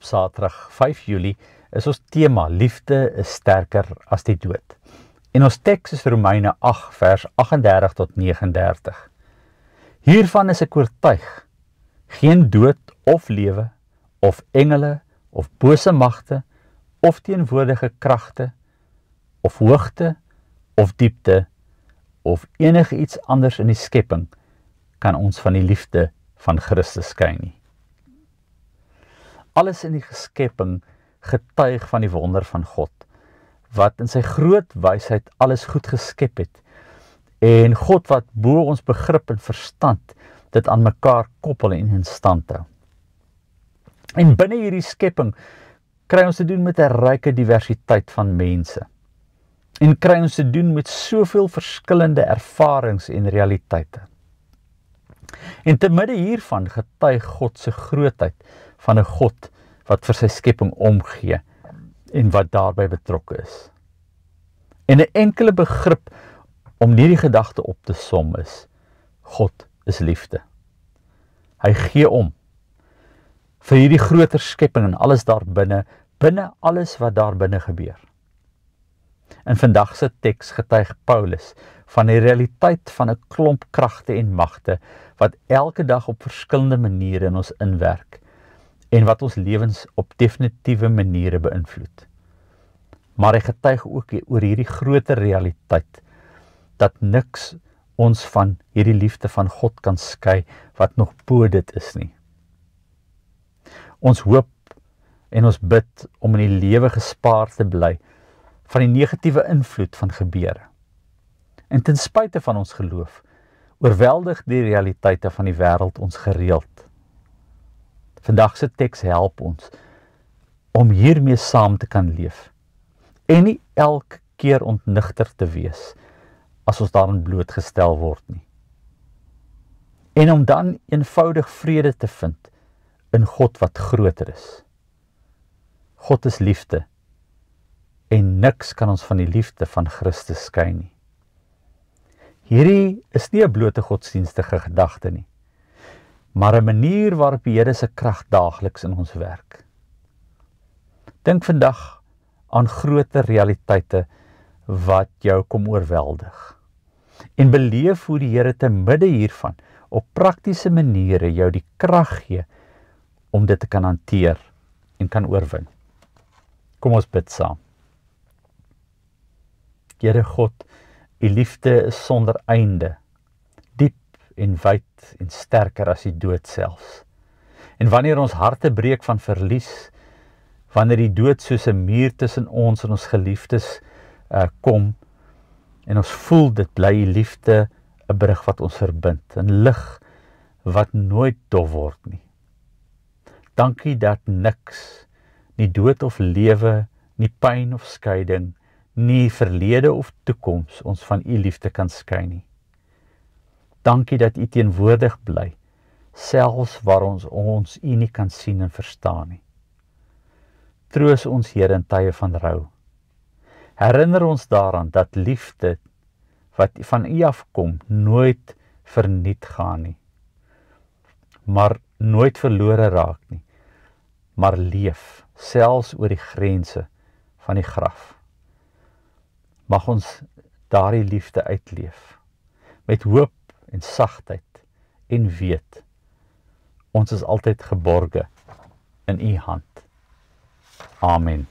Saterdag 5 Julie is ons tema Liefde is sterker as die dood. En ons teks is Romeine 8 vers 38 tot 39. Hiervan is ek oortuig, geen dood of lewe, of engele, of bose magte, of teenwoordige kragte, of hoogte, of diepte, of enige iets anders in die skepping, kan ons van die liefde van Christus skei nie. Alles in die skepping getuig van die wonder van God, wat in sy groot wysheid alles goed geskep het, en God wat bo ons begrip en verstand dit aan mekaar koppel en in stand hou. En binne hierdie skepping kry ons te doen met 'n ryke diversiteit van mense, en kry ons te doen met soveel verskillende ervarings en realiteite. En te midde hiervan getuig God se grootheid van 'n God wat vir sy skepping omgee en wat daarbey betrokke is. En 'n enkele begrip om hierdie gedagte op te som is: God is liefde. Hy gee om vir hierdie groter skepping en alles daarbinne, binne alles wat daarbinne gebeur. In vandag se teks getuig Paulus van die realiteit van 'n klomp kragte en magte wat elke dag op verskillende maniere in ons inwerk en wat ons lewens op definitiewe maniere beïnvloed. Maar hy getuig ook oor hierdie groter realiteit dat niks ons van hierdie liefde van God kan skei wat nog bo dit is nie. Ons hoop en ons bid om in die lewe gespaar te bly van die negatiewe invloed van gebeure. En ten spyte van ons geloof, oorweldig die realiteite van die wêreld ons gereeld. Vandag se teks help ons om hiermee saam te kan leef en nie elke keer ontnigter te wees as ons daarin blootgestel word nie. En om dan eenvoudig vrede te vind in God wat groter is. God is liefde en niks kan ons van die liefde van Christus skei nie. Hierdie is nie 'n blote godsdienstige gedagte nie, maar 'n manier waarop die Here se krag daagliks in ons werk. Dink vandag aan groter realiteite wat jou kom oorweldig. En beleef hoe die Here te midde hiervan op praktiese maniere jou die krag gee om dit te kan hanteer en kan oorwin. Kom ons bid saam. Here God, U liefde is sonder einde, diep en wyd en sterker as die dood selfs. En wanneer ons harte breek van verlies, wanneer die dood soos 'n muur tussen ons en ons geliefdes kom, en ons voel dit bly U liefde 'n brug wat ons verbind, 'n lig wat nooit dof word nie. Dankie dat niks, nie dood of lewe, nie pyn of skeiding, nie verlede of toekoms ons van U liefde kan skei nie. Dankie dat U teenwoordig bly, selfs waar ons U nie kan sien en verstaan nie. Troos ons Here in tye van rou. Herinner ons daaraan dat liefde wat van U afkom nooit verniet gaan nie, maar nooit verlore raak nie, maar leef, selfs oor die grense van die graf. Mag ons daardie liefde uitleef, met hoop en sagtheid en weet, ons is altyd geborge in U hand. Amen.